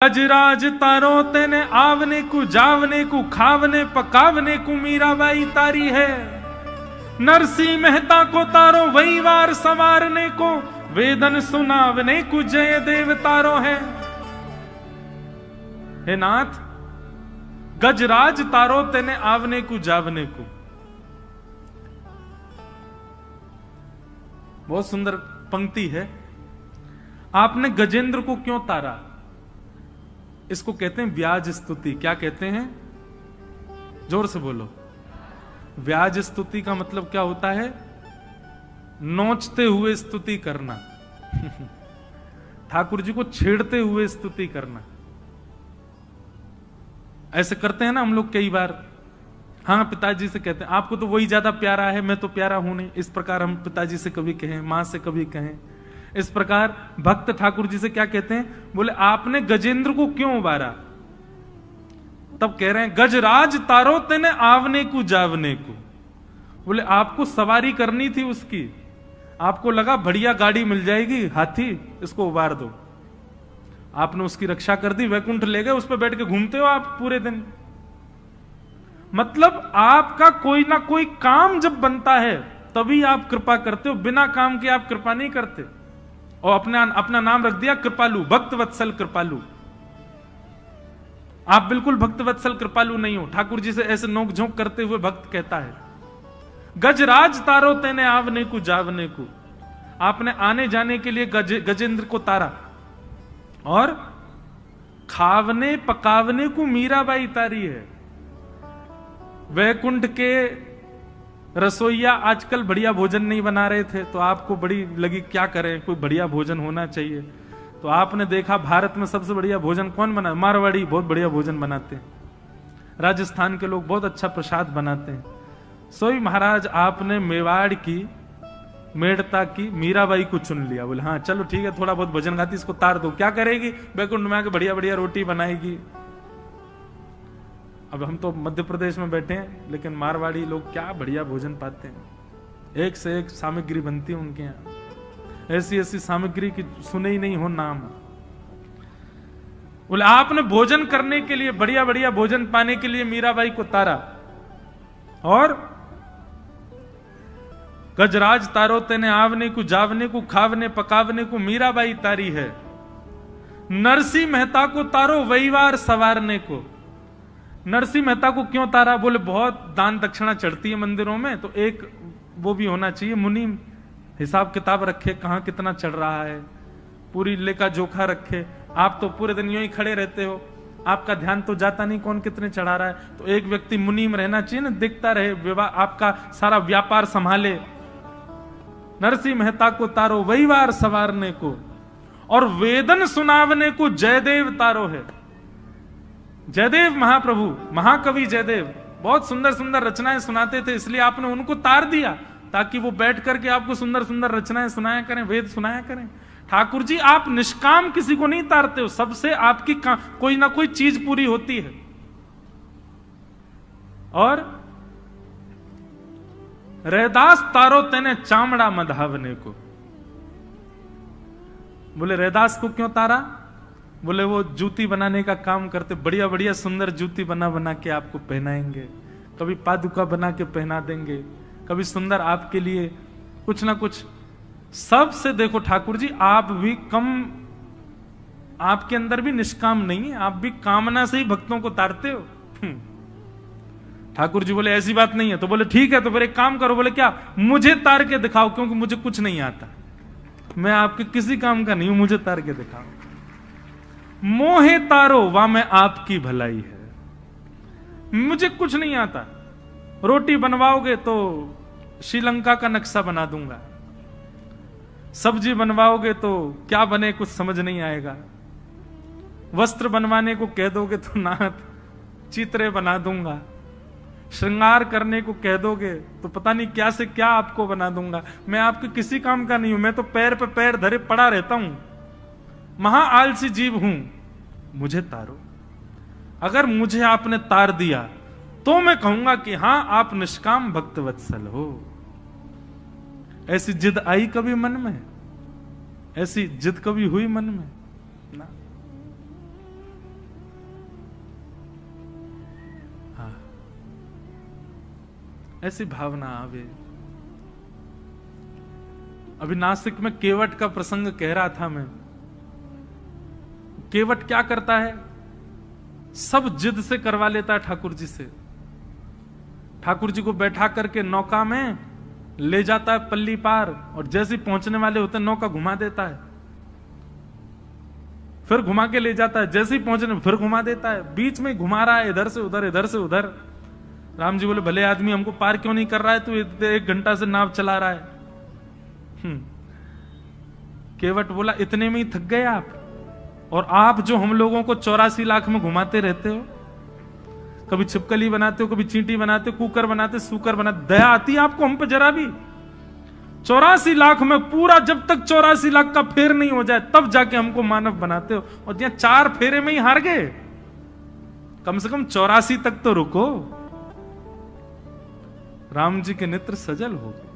गजराज तारो तेने आवने को जावने को खावने पकावने को मीराबाई तारी है। नरसिंह मेहता को तारो वही वार संवारने को, वेदन सुनावने को जय देव तारो है। हे नाथ, गजराज तारो तेने आवने को जावने को। बहुत सुंदर पंक्ति है। आपने गजेंद्र को क्यों तारा? इसको कहते हैं व्याज स्तुति। क्या कहते हैं? जोर से बोलो। व्याज स्तुति का मतलब क्या होता है? नोचते हुए स्तुति करना। ठाकुर जी को छेड़ते हुए स्तुति करना। ऐसे करते हैं ना हम लोग कई बार। हाँ, पिताजी से कहते हैं आपको तो वही ज्यादा प्यारा है, मैं तो प्यारा हूं नहीं। इस प्रकार हम पिताजी से कभी कहें, मां से कभी कहें। इस प्रकार भक्त ठाकुर जी से क्या कहते हैं? बोले आपने गजेंद्र को क्यों उबारा? तब कह रहे हैं गजराज तारो तेने आवने को जावने को। बोले आपको सवारी करनी थी उसकी, आपको लगा बढ़िया गाड़ी मिल जाएगी, हाथी, इसको उबार दो। आपने उसकी रक्षा कर दी, वैकुंठ ले गए, उस पर बैठ के घूमते हो आप पूरे दिन। मतलब आपका कोई ना कोई काम जब बनता है तभी आप कृपा करते हो, बिना काम के आप कृपा नहीं करते। और अपना नाम रख दिया कृपालु, भक्त वत्सल कृपालु। आप बिल्कुल भक्त वत्सल कृपालु नहीं हो। ठाकुर जी से ऐसे नोक झोंक करते हुए भक्त कहता है गजराज तारो तेने आवने को जावने को। आपने आने जाने के लिए गजेंद्र को तारा, और खावने पकावने को मीराबाई तारी है। वैकुंठ के रसोईया आजकल बढ़िया भोजन नहीं बना रहे थे, तो आपको बड़ी लगी क्या करें, कोई बढ़िया भोजन होना चाहिए। तो आपने देखा भारत में सबसे बढ़िया भोजन कौन बना? मारवाड़ी बहुत बढ़िया भोजन बनाते हैं। राजस्थान के लोग बहुत अच्छा प्रसाद बनाते हैं। सोई महाराज आपने मेवाड़ की, मेड़ता की मीराबाई को चुन लिया। बोले हाँ चलो ठीक है, थोड़ा बहुत भोजन खाती, इसको तार दो। क्या करेगी? वैकुंठ में आके बढ़िया बढ़िया रोटी बनाएगी। अब हम तो मध्य प्रदेश में बैठे हैं, लेकिन मारवाड़ी लोग क्या बढ़िया भोजन पाते हैं। एक से एक सामग्री बनती है उनके यहाँ, ऐसी ऐसी सामग्री की सुने ही नहीं हो नाम। बोले आपने भोजन करने के लिए, बढ़िया बढ़िया भोजन पाने के लिए मीराबाई को तारा, और गजराज तारो तेने आवने को जावने को खावने पकावने को मीराबाई तारी है। नरसिंह मेहता को तारो वहीवार सवारने को। नरसिंह मेहता को क्यों तारा? बोले बहुत दान दक्षिणा चढ़ती है मंदिरों में, तो एक वो भी होना चाहिए, मुनि हिसाब किताब रखे, कहां कितना चढ़ रहा है, पूरी लेखा जोखा रखे। आप तो पूरे दिन यूं ही खड़े रहते हो, आपका ध्यान तो जाता नहीं कौन कितने चढ़ा रहा है। तो एक व्यक्ति मुनि में रहना चाहिए ना, दिखता रहे, आपका सारा व्यापार संभाले। नरसिंह मेहता को तारो वहीवार सवारने को, और वेदन सुनावने को जयदेव तारो है। जयदेव महाप्रभु, महाकवि जयदेव बहुत सुंदर सुंदर रचनाएं सुनाते थे, इसलिए आपने उनको तार दिया ताकि वो बैठ करके आपको सुंदर सुंदर रचनाएं सुनाया करें, वेद सुनाया करें। ठाकुर जी आप निष्काम किसी को नहीं तारते हो, सबसे आपकी कोई ना कोई चीज पूरी होती है। और रैदास तारो तेने चामड़ा मधावने को। बोले रैदास को क्यों तारा? बोले वो जूती बनाने का काम करते, बढ़िया बढ़िया सुंदर जूती बना बना के आपको पहनाएंगे, कभी पादुका बना के पहना देंगे, कभी सुंदर आपके लिए कुछ ना कुछ। सबसे देखो ठाकुर जी आप भी कम, आपके अंदर भी निष्काम नहीं है, आप भी कामना से ही भक्तों को तारते हो। ठाकुर जी बोले ऐसी बात नहीं है। तो बोले ठीक है, तो फिर एक काम करो। बोले क्या? मुझे तार के दिखाओ, क्योंकि मुझे कुछ नहीं आता, मैं आपके किसी काम का नहीं हूं, मुझे तार के दिखाओ। मोहे तारो वा में आपकी भलाई है। मुझे कुछ नहीं आता, रोटी बनवाओगे तो श्रीलंका का नक्शा बना दूंगा, सब्जी बनवाओगे तो क्या बने कुछ समझ नहीं आएगा, वस्त्र बनवाने को कह दोगे तो नाथ चित्रे बना दूंगा, श्रृंगार करने को कह दोगे तो पता नहीं क्या से क्या आपको बना दूंगा। मैं आपके किसी काम का नहीं हूं, मैं तो पैर पे पैर धरे पड़ा रहता हूं, महा आलसी जीव हूं, मुझे तारो। अगर मुझे आपने तार दिया तो मैं कहूंगा कि हां आप निष्काम भक्त वत्सल हो। ऐसी जिद आई कभी मन में? ऐसी जिद कभी हुई मन में? ना। ऐसी भावना आवे। अभी नासिक में केवट का प्रसंग कह रहा था मैं। केवट क्या करता है, सब जिद से करवा लेता है ठाकुर जी से। ठाकुर जी को बैठा करके नौका में ले जाता है पल्ली पार, और जैसे ही पहुंचने वाले होते हैं नौका घुमा देता है, फिर घुमा के ले जाता है, जैसे ही पहुंचने फिर घुमा देता है, बीच में घुमा रहा है, इधर से उधर इधर से उधर। राम जी बोले भले आदमी, हमको पार क्यों नहीं कर रहा है, तू 1 घंटा से नाव चला रहा है। केवट बोला इतने में ही थक गए आप, और आप जो हम लोगों को 84 लाख में घुमाते रहते हो, कभी छिपकली बनाते हो, कभी चींटी बनाते हो, कुकर बनाते, सूकर बनाते, दया आती है आपको हम पे जरा भी? 84 लाख में पूरा, जब तक 84 लाख का फेर नहीं हो जाए तब जाके हमको मानव बनाते हो, और यहाँ 4 फेरे में ही हार गए। कम से कम 84 तक तो रुको। राम जी के नेत्र सजल हो गए।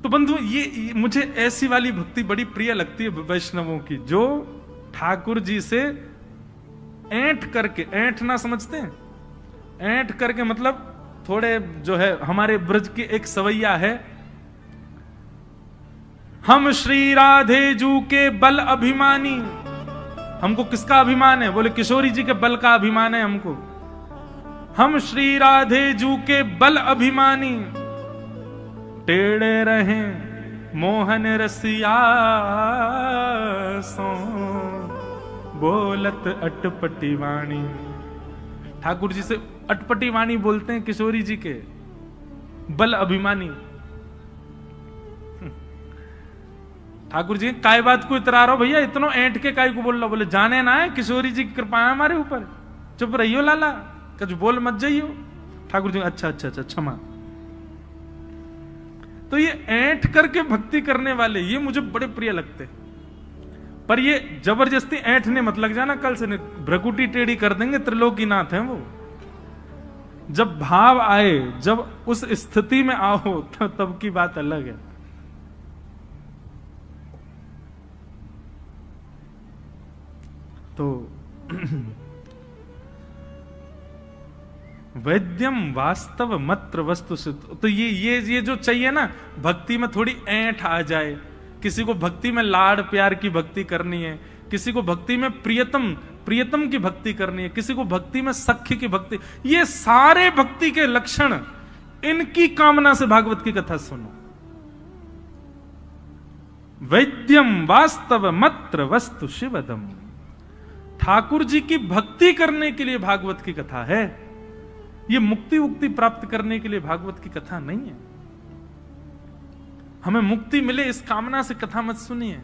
तो बंधु, ये मुझे ऐसी वाली भक्ति बड़ी प्रिय लगती है वैष्णवों की, जो ठाकुर जी से ऐंठ करके, ऐंठना समझते हैं, ऐंठ करके मतलब थोड़े जो है हमारे ब्रज की एक सवैया है, हम श्री राधे जू के बल अभिमानी। हमको किसका अभिमान है? बोले किशोरी जी के बल का अभिमान है हमको। हम श्री राधे जू के बल अभिमानी, टेढ़े रहे मोहन रसिया सो बोलत अटपटी वाणी। ठाकुर जी से अटपटी वाणी बोलते हैं किशोरी जी के, बल अभिमानी। ठाकुर जी काय बात को इतरा रहो भैया, इतनो ऐंठ के काय को बोल रहा? बोले जाने ना है, किशोरी जी की कृपा है हमारे ऊपर, चुप रहियो लाला, कुछ बोल मत जाइयो। ठाकुर जी अच्छा अच्छा अच्छा क्षमा। तो ये ऐंठ करके भक्ति करने वाले ये मुझे बड़े प्रिय लगते, पर ये जबरदस्ती ऐंठने मत लग जाना, कल से भ्रकुटी टेढ़ी कर देंगे, त्रिलोकीनाथ हैं वो। जब भाव आए, जब उस स्थिति में आओ, तब की बात अलग है। तो वैद्यम वास्तव मत्र वस्तु से, तो ये जो चाहिए ना, भक्ति में थोड़ी ऐंठ आ जाए, किसी को भक्ति में लाड़ प्यार की भक्ति करनी है, किसी को भक्ति में प्रियतम की भक्ति करनी है, किसी को भक्ति में सख्य की भक्ति, ये सारे भक्ति के लक्षण, इनकी कामना से भागवत की कथा सुनो। वैद्यम वास्तव मत्र वस्तु शिवदम, ठाकुर जी की भक्ति करने के लिए भागवत की कथा है, ये मुक्ति उक्ति प्राप्त करने के लिए भागवत की कथा नहीं है। हमें मुक्ति मिले इस कामना से कथा मत सुनिए।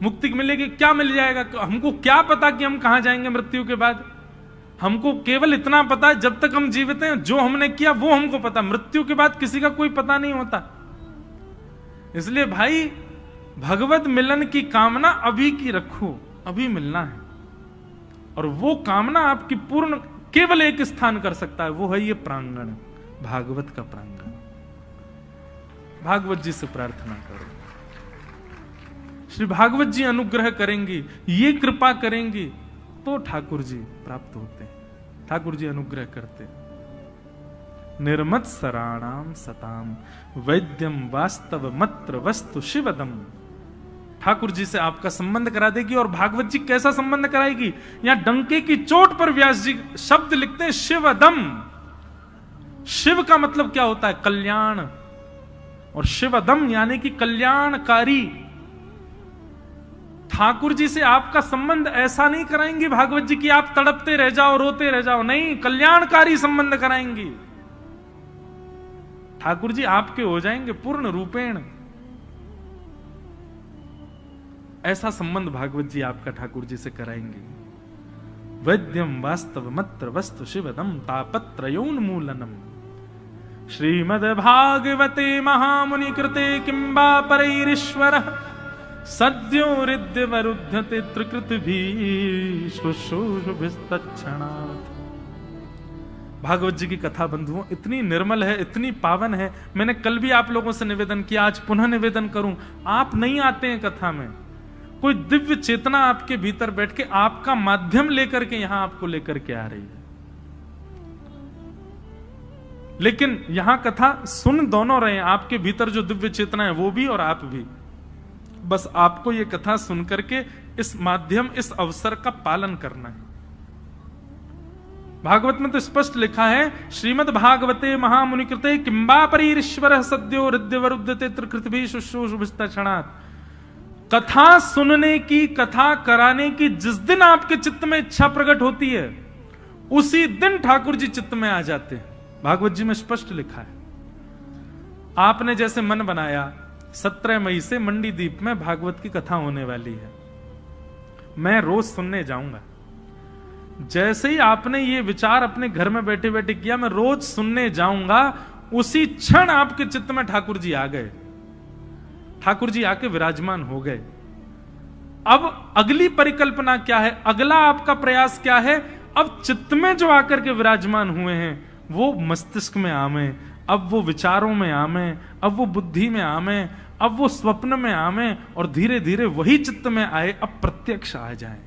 मुक्ति मिलेगी, क्या मिल जाएगा? हमको क्या पता कि हम कहां जाएंगे मृत्यु के बाद? हमको केवल इतना पता है जब तक हम जीवित हैं, जो हमने किया वो हमको पता, मृत्यु के बाद किसी का कोई पता नहीं होता। इसलिए भाई, भगवत मिलन की कामना अभी की रखो, अभी मिलना है, और वो कामना आपकी पूर्ण केवल एक स्थान कर सकता है, वो है ये प्रांगण, भागवत का प्रांगण। भागवत जी से प्रार्थना करो, श्री भागवत जी अनुग्रह करेंगी, ये कृपा करेंगी, तो ठाकुर जी प्राप्त होते हैं, ठाकुर जी अनुग्रह करते हैं। निर्मत सराणाम सताम वैद्यम वास्तव मत्र वस्तु शिवदम। ठाकुर जी से आपका संबंध करा देगी, और भागवत जी कैसा संबंध कराएगी? यहां डंके की चोट पर व्यास जी शब्द लिखते हैं शिवदम। शिव का मतलब क्या होता है? कल्याण, और शिवदम यानी कि कल्याणकारी। ठाकुर जी से आपका संबंध ऐसा नहीं कराएंगे भागवत जी की आप तड़पते रह जाओ, रोते रह जाओ, नहीं, कल्याणकारी संबंध कराएंगी। ठाकुर जी आपके हो जाएंगे पूर्ण रूपेण। ऐसा संबंध भागवत जी आपका ठाकुर जी से कराएंगे। वैद्यम वास्तव मत्र वस्तु शिवदम तापत्रयोन्मूलनम। श्रीमद् भागवते महामुनि कृते किंबा परैरीश्वरः सद्यो हृद्यवरुध्यते त्रिकृतिभिः शुश्रूषुभिस्तत्क्षणात्। भागवत जी की कथा बंधुओं इतनी निर्मल है, इतनी पावन है। मैंने कल भी आप लोगों से निवेदन किया, आज पुनः निवेदन करूं, आप नहीं आते हैं कथा में, कोई दिव्य चेतना आपके भीतर बैठ के आपका माध्यम लेकर के यहां आपको लेकर के आ रही है। लेकिन यहां कथा सुन दोनों रहे हैं, आपके भीतर जो दिव्य चेतना है वो भी और आप भी। बस आपको ये कथा सुन करके इस माध्यम, इस अवसर का पालन करना है। भागवत में तो स्पष्ट लिखा है, श्रीमद् भागवते महामुनि कृते किंबा परीश्वर सद्यो हृदयवरुद्धते त्रिकृतभि शुश्रूषुभिस्तक्षणात्। कथा सुनने की, कथा कराने की जिस दिन आपके चित्त में इच्छा प्रकट होती है, उसी दिन ठाकुर जी चित्त में आ जाते हैं। भागवत जी में स्पष्ट लिखा है। आपने जैसे मन बनाया, 17 मई से मंडी द्वीप में भागवत की कथा होने वाली है, मैं रोज सुनने जाऊंगा। जैसे ही आपने ये विचार अपने घर में बैठे बैठे किया, मैं रोज सुनने जाऊंगा, उसी क्षण आपके चित्त में ठाकुर जी आ गए, ठाकुर जी आके विराजमान हो गए। अब अगली परिकल्पना क्या है, अगला आपका प्रयास क्या है? अब चित्त में जो आकर के विराजमान हुए हैं वो मस्तिष्क में आवे, अब वो विचारों में आवे, अब वो बुद्धि में आवे, अब वो स्वप्न में आवे, और धीरे धीरे वही चित्त में आए, अब प्रत्यक्ष आ जाए।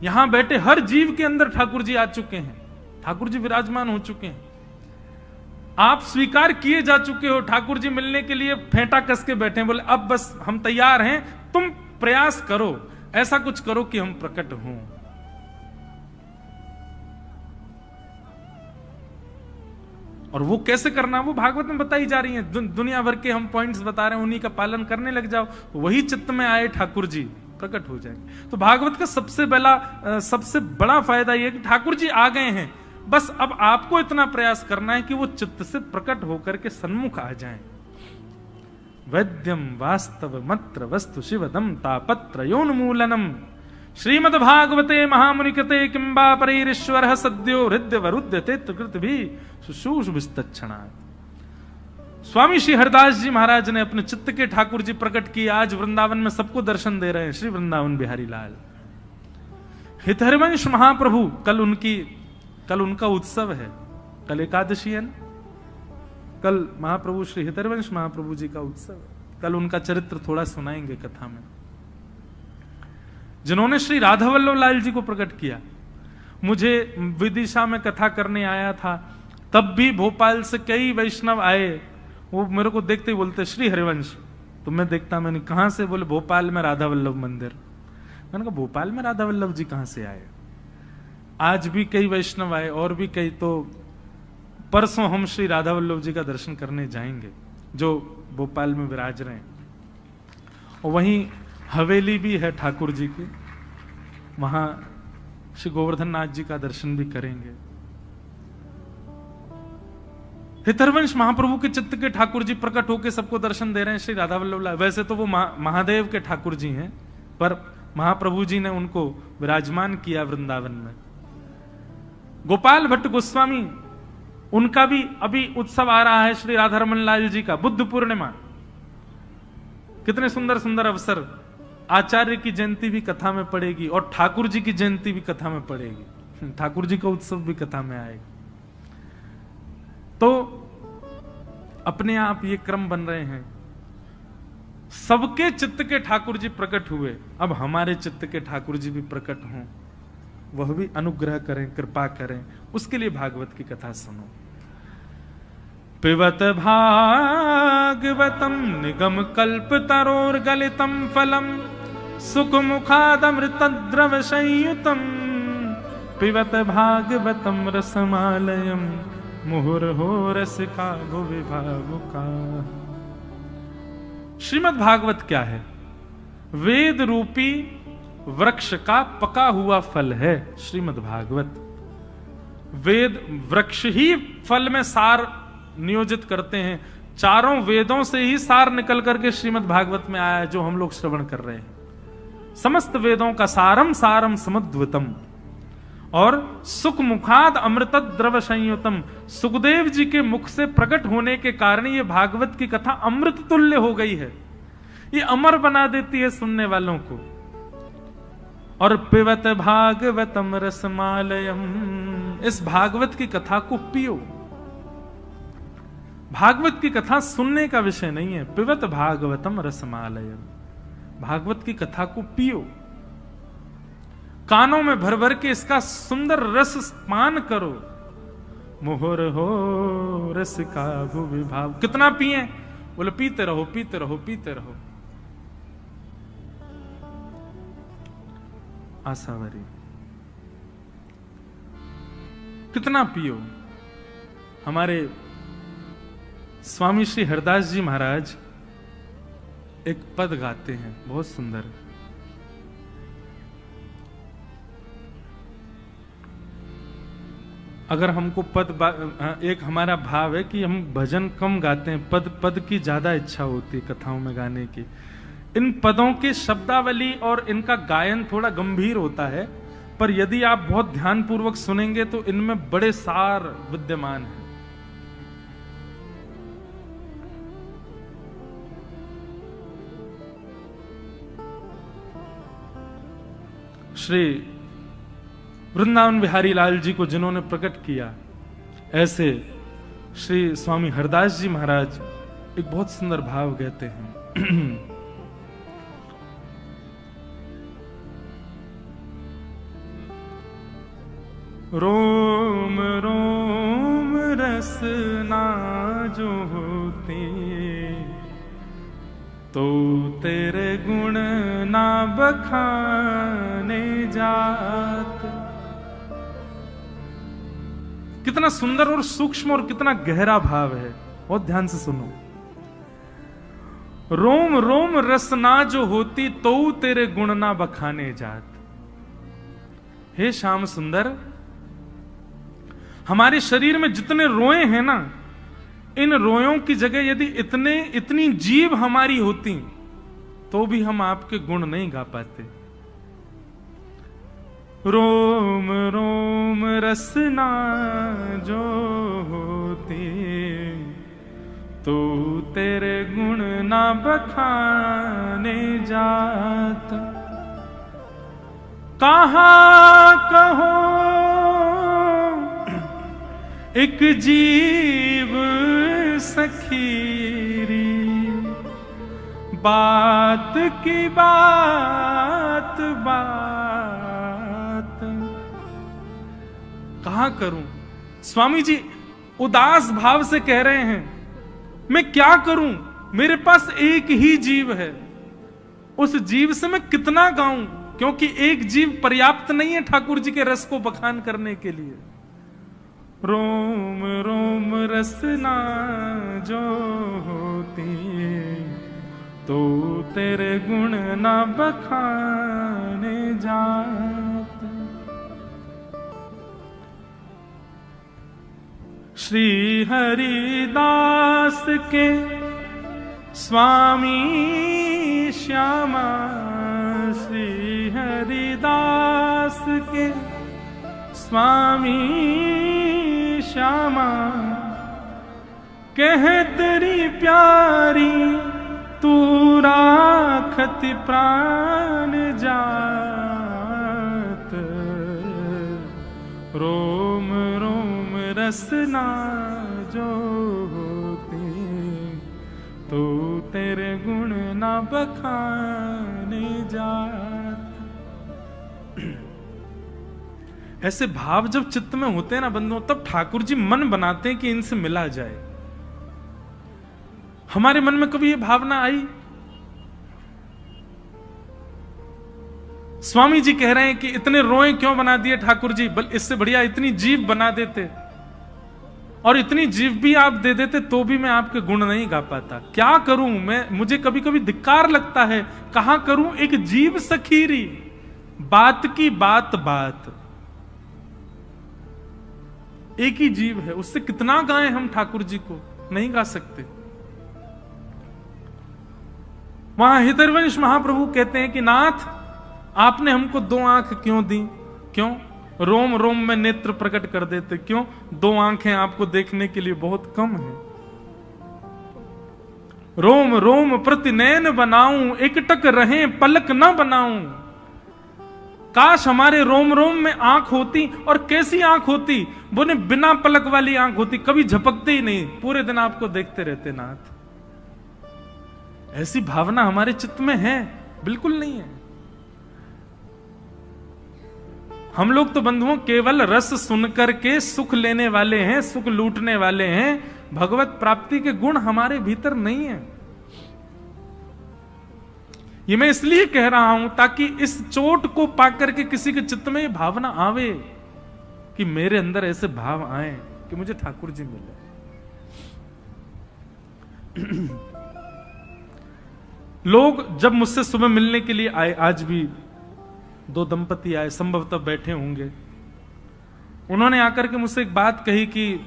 यहां बैठे हर जीव के अंदर ठाकुर जी आ चुके हैं, ठाकुर जी विराजमान हो चुके हैं। आप स्वीकार किए जा चुके हो, ठाकुर जी मिलने के लिए फेंटा कस के बैठे हैं, बोले अब बस हम तैयार हैं, तुम प्रयास करो, ऐसा कुछ करो कि हम प्रकट हों। और वो कैसे करना, वो भागवत में बताई जा रही है। दुनिया भर के हम पॉइंट्स बता रहे हैं, उन्हीं का पालन करने लग जाओ, वही चित्त में आए ठाकुर जी, प्रकट हो जाएंगे। तो भागवत का सबसे बड़ा फायदा यह कि ठाकुर जी आ गए हैं, बस अब आपको इतना प्रयास करना है कि वो चित्त से प्रकट होकर के सन्मुख आ जाएं। वैद्यम वास्तव मत्र वस्तु शिवदम तापत्र योन्मूलनम श्रीमद् भागवते महामुनि कृते किंबा परीश्वर सद्यो हृदयवरुध्यते त्रिकृतभि शुश्रूषुभिस्तक्षणात्। स्वामी श्री हरदास जी महाराज ने अपने चित्त के ठाकुर जी प्रकट किए, आज वृंदावन में सबको दर्शन दे रहे हैं। श्री वृंदावन बिहारी लाल हितहरिवंश महाप्रभु, कल उनका उत्सव है, कल एकादशी है ना, कल महाप्रभु श्री हितहरिवंश महाप्रभु जी का उत्सव है। कल उनका चरित्र थोड़ा सुनाएंगे कथा में, जिन्होंने श्री राधा वल्लभ लाल जी को प्रकट किया। मुझे विदिशा में कथा करने आया था, तब भी भोपाल से कई वैष्णव आए, वो मेरे को देखते ही बोलते श्री हरिवंश। तो मैं देखता, मैंने कहां से? बोले भोपाल में राधा वल्लभ मंदिर। मैंने कहा भोपाल में राधा वल्लभ जी कहां से आए? आज भी कई वैष्णव आए और भी कई, तो परसों हम श्री राधा वल्लभ जी का दर्शन करने जाएंगे जो भोपाल में विराज रहे हैं। और वहीं हवेली भी है ठाकुर जी की, वहां श्री गोवर्धन नाथ जी का दर्शन भी करेंगे। हितहरिवंश महाप्रभु के चित्त के ठाकुर जी प्रकट होकर सबको दर्शन दे रहे हैं, श्री राधा वल्लभ लाल। वैसे तो वो महादेव के ठाकुर जी हैं, पर महाप्रभु जी ने उनको विराजमान किया वृंदावन में। गोपाल भट्ट गोस्वामी, उनका भी अभी उत्सव आ रहा है, श्री राधा रमन लाल जी का, बुद्ध पूर्णिमा। कितने सुंदर सुंदर अवसर। आचार्य की जयंती भी कथा में पड़ेगी और ठाकुर जी की जयंती भी कथा में पड़ेगी, ठाकुर जी का उत्सव भी कथा में आएगा। तो अपने आप ये क्रम बन रहे हैं। सबके चित्त के ठाकुर जी प्रकट हुए, अब हमारे चित्त के ठाकुर जी भी प्रकट हों, वह भी अनुग्रह करें, कृपा करें। उसके लिए भागवत की कथा सुनो। पिबत भागवतम निगम कल्प तरोर गलितम फलम सुख मुखादमृत द्रव संयुतम पिबत भागवतम रसमालयम मुहुर्हो रसिका विभावुका। श्रीमद् भागवत क्या है? वेद रूपी वृक्ष का पका हुआ फल है श्रीमद् भागवत। वेद वृक्ष ही फल में सार नियोजित करते हैं, चारों वेदों से ही सार निकल करके श्रीमद् भागवत में आया है जो हम लोग श्रवण कर रहे हैं। समस्त वेदों का सारम सारम समुद्वतम और सुख मुखाद अमृत द्रव संयुतम। सुखदेव जी के मुख से प्रकट होने के कारण ये भागवत की कथा अमृत तुल्य हो गई है, ये अमर बना देती है सुनने वालों को। और पिबत भागवतम रसमालयम, इस भागवत की कथा को पियो। भागवत की कथा सुनने का विषय नहीं है, पिबत भागवतम रसमालयम, भागवत की कथा को पियो, कानों में भर भर के इसका सुंदर रस पान करो। मोहर हो रस का भुवि भाव। कितना पिए? बोले पीते रहो पीते रहो पीते रहो। आसावरी कितना पियो। हमारे स्वामी श्री हरदास जी महाराज एक पद गाते हैं बहुत सुंदर। अगर हमको एक हमारा भाव है कि हम भजन कम गाते हैं, पद की ज्यादा इच्छा होती है कथाओं में गाने की। इन पदों के शब्दावली और इनका गायन थोड़ा गंभीर होता है, पर यदि आप बहुत ध्यानपूर्वक सुनेंगे तो इनमें बड़े सार विद्यमान हैं। श्री वृंदावन बिहारी लाल जी को जिन्होंने प्रकट किया, ऐसे श्री स्वामी हरदास जी महाराज एक बहुत सुंदर भाव कहते हैं। रोम रोम रसना जो होती, तो तेरे गुण ना बखाने जात। कितना सुंदर और सूक्ष्म और कितना गहरा भाव है, बहुत ध्यान से सुनो। रोम रोम रसना जो होती, तो तेरे गुण ना बखाने जात। हे श्याम सुंदर, हमारे शरीर में जितने रोए हैं ना, इन रोयों की जगह यदि इतनी जीभ हमारी होती तो भी हम आपके गुण नहीं गा पाते। रोम रोम रसना जो होती, तो तेरे गुण ना बखाने जात। कहाँ कहो एक जीव सखीरी, बात की बात बात। कहां करूं? स्वामी जी उदास भाव से कह रहे हैं, मैं क्या करूं? मेरे पास एक ही जीव है, उस जीव से मैं कितना गाऊं? क्योंकि एक जीव पर्याप्त नहीं है ठाकुर जी के रस को बखान करने के लिए। रोम रोम रसना जो होती, तो तेरे गुण ना बखाने जात। श्री हरिदास के स्वामी श्यामा, श्री हरिदास के स्वामी श्यामा, कह तेरी प्यारी तू राखत प्राण जात। रोम रोम रसना जो होती, तो तेरे गुण ना बखाने जात। ऐसे भाव जब चित्त में होते हैं ना बंधुओं, तब ठाकुर जी मन बनाते हैं कि इनसे मिला जाए। हमारे मन में कभी ये भावना आई? स्वामी जी कह रहे हैं कि इतने रोए क्यों बना दिए ठाकुर जी, इससे बढ़िया इतनी जीभ बना देते, और इतनी जीभ भी आप दे देते तो भी मैं आपके गुण नहीं गा पाता। क्या करूं मैं? मुझे कभी कभी धिक्कार लगता है। कहां करूं? एक जीभ सखीरी, बात की बात बात। एक ही जीव है, उससे कितना गाएं हम ठाकुर जी को? नहीं गा सकते। वहां हितरवंश महाप्रभु कहते हैं कि नाथ, आपने हमको 2 आंख क्यों दी? क्यों? रोम रोम में नेत्र प्रकट कर देते। क्यों? 2 आंखें आपको देखने के लिए बहुत कम है। रोम रोम प्रति नयन बनाऊं, एकटक रहे पलक न बनाऊं। काश हमारे रोम रोम में आंख होती, और कैसी आंख होती? बोले बिना पलक वाली आंख होती, कभी झपकते ही नहीं, पूरे दिन आपको देखते रहते नाथ। ऐसी भावना हमारे चित्त में है? बिल्कुल नहीं है। हम लोग तो बंधुओं केवल रस सुनकर के सुख लेने वाले हैं, सुख लूटने वाले हैं। भगवत प्राप्ति के गुण हमारे भीतर नहीं है। ये मैं इसलिए कह रहा हूं ताकि इस चोट को पाकर के किसी के चित्त में ये भावना आवे कि मेरे अंदर ऐसे भाव आए कि मुझे ठाकुर जी मिले। लोग जब मुझसे सुबह मिलने के लिए आए, आज भी 2 दंपति आए, संभवतः बैठे होंगे, उन्होंने आकर के मुझसे एक बात कही कि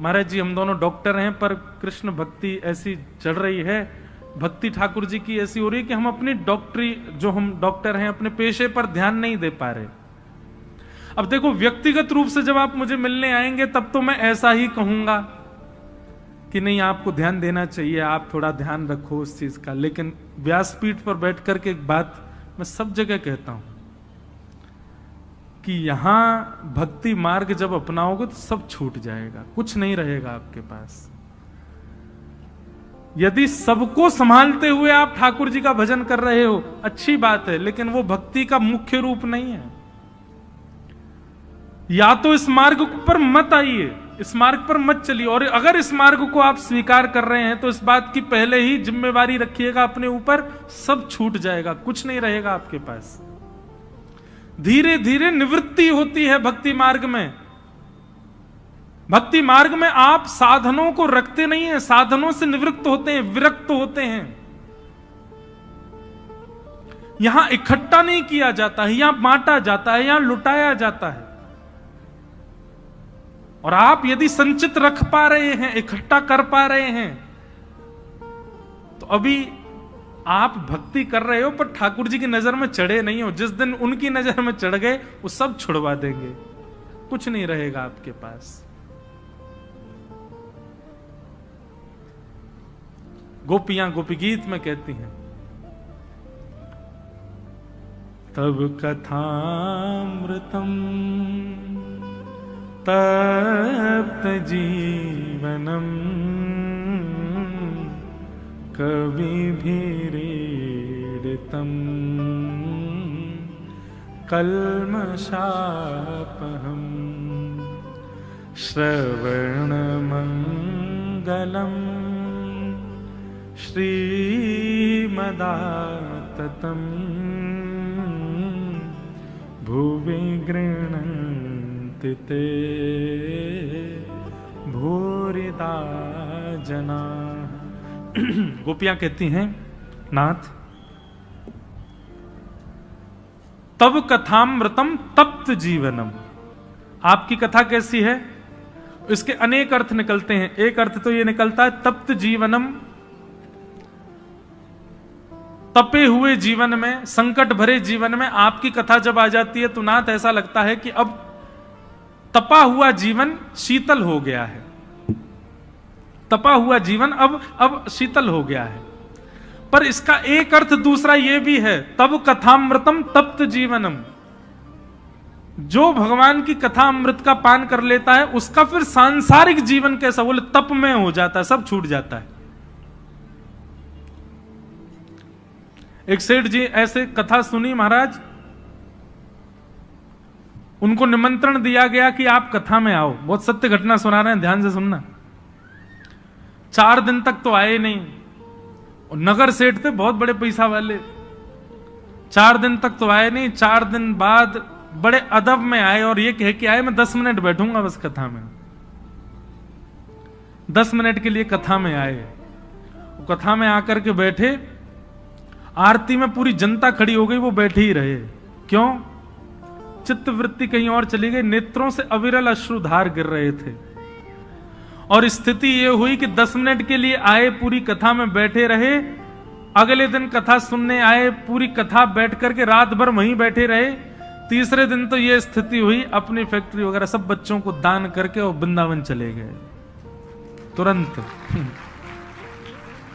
महाराज जी हम दोनों डॉक्टर हैं, पर कृष्ण भक्ति ऐसी चढ़ रही है, भक्ति ठाकुर जी की ऐसी हो रही है कि हम अपनी डॉक्टरी, जो हम डॉक्टर हैं, अपने पेशे पर ध्यान नहीं दे पा रहे। अब देखो, व्यक्तिगत रूप से जब आप मुझे मिलने आएंगे तब तो मैं ऐसा ही कहूंगा कि नहीं आपको ध्यान देना चाहिए, आप थोड़ा ध्यान रखो उस चीज का। लेकिन व्यासपीठ पर बैठ करके एक बात मैं सब जगह कहता हूं कि यहां भक्ति मार्ग जब अपनाओगे तो सब छूट जाएगा, कुछ नहीं रहेगा आपके पास। यदि सबको संभालते हुए आप ठाकुर जी का भजन कर रहे हो, अच्छी बात है, लेकिन वो भक्ति का मुख्य रूप नहीं है। या तो इस मार्ग पर मत आइए, इस मार्ग पर मत चलिए, और अगर इस मार्ग को आप स्वीकार कर रहे हैं तो इस बात की पहले ही जिम्मेवारी रखिएगा अपने ऊपर, सब छूट जाएगा, कुछ नहीं रहेगा आपके पास। धीरे धीरे निवृत्ति होती है भक्ति मार्ग में। भक्ति मार्ग में आप साधनों को रखते नहीं हैं, साधनों से निवृत्त होते हैं, विरक्त होते हैं। यहां इकट्ठा नहीं किया जाता है, यहां बांटा जाता है, यहां लुटाया जाता है। और आप यदि संचित रख पा रहे हैं, इकट्ठा कर पा रहे हैं, तो अभी आप भक्ति कर रहे हो, पर ठाकुर जी की नजर में चढ़े नहीं हो। जिस दिन उनकी नजर में चढ़ गए वो सब छुड़वा देंगे, कुछ नहीं रहेगा आपके पास। गोपियां गोपी गीत में कहती हैं, तब कथामृतम तप्त जीवनम कविभिरीडितम कल्मषापहम श्रवणमंगलम श्रीमदाततम भुवि गृह्णन्ति ते भूरिदा जना। गोपियां कहती हैं, नाथ तब कथामृतम तप्त जीवनम, आपकी कथा कैसी है? इसके अनेक अर्थ निकलते हैं। एक अर्थ तो यह निकलता है तप्त जीवनम, तपे हुए जीवन में, संकट भरे जीवन में आपकी कथा जब आ जाती है तो नाथ ऐसा लगता है कि अब तपा हुआ जीवन शीतल हो गया है, तपा हुआ जीवन अब शीतल हो गया है। पर इसका एक अर्थ दूसरा यह भी है, तब कथामृतम तप्त जीवनम, जो भगवान की कथा अमृत का पान कर लेता है उसका फिर सांसारिक जीवन कैसा, बोले तप में हो जाता है, सब छूट जाता है। एक सेठ जी ऐसे कथा सुनी महाराज, उनको निमंत्रण दिया गया कि आप कथा में आओ। बहुत सत्य घटना सुना रहे हैं, ध्यान से सुनना। 4 दिन तक तो आए नहीं, और नगर सेठ थे बहुत बड़े पैसा वाले। 4 दिन तक तो आए नहीं, 4 दिन बाद बड़े अदब में आए और ये कह के आए मैं 10 मिनट बैठूंगा बस कथा में। 10 मिनट के लिए कथा में आए, कथा में आकर के बैठे, आरती में पूरी जनता खड़ी हो गई, वो बैठे ही रहे। क्यों? चित्त वृत्ति कहीं और चली गई, नेत्रों से अविरल अश्रुधार गिर रहे थे। और स्थिति यह हुई कि 10 मिनट के लिए आए, पूरी कथा में बैठे रहे, अगले दिन कथा सुनने आए, पूरी कथा बैठ करके रात भर वहीं बैठे रहे। तीसरे दिन तो यह स्थिति हुई, अपनी फैक्ट्री वगैरह सब बच्चों को दान करके और वृंदावन चले गए तुरंत।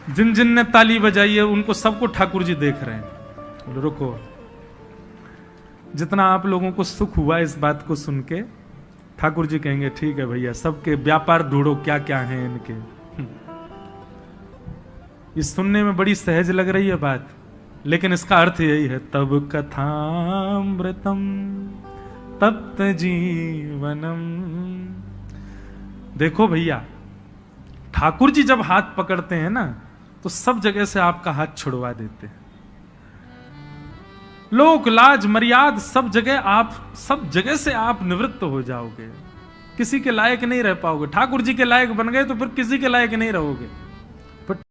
जिन जिन ने ताली बजाई है उनको सबको ठाकुर जी देख रहे हैं। रुको, जितना आप लोगों को सुख हुआ इस बात को सुन के, ठाकुर जी कहेंगे ठीक है भैया, सबके व्यापार ढूंढो क्या क्या है इनके। इस सुनने में बड़ी सहज लग रही है बात, लेकिन इसका अर्थ यही है, तब कथामृतम तप्त जीवनम। देखो भैया, ठाकुर जी जब हाथ पकड़ते हैं ना तो सब जगह से आपका हाथ छुड़वा देते हैं। लोक लाज मर्याद सब जगह से आप निवृत्त हो जाओगे, किसी के लायक नहीं रह पाओगे। ठाकुर जी के लायक बन गए तो फिर किसी के लायक नहीं रहोगे।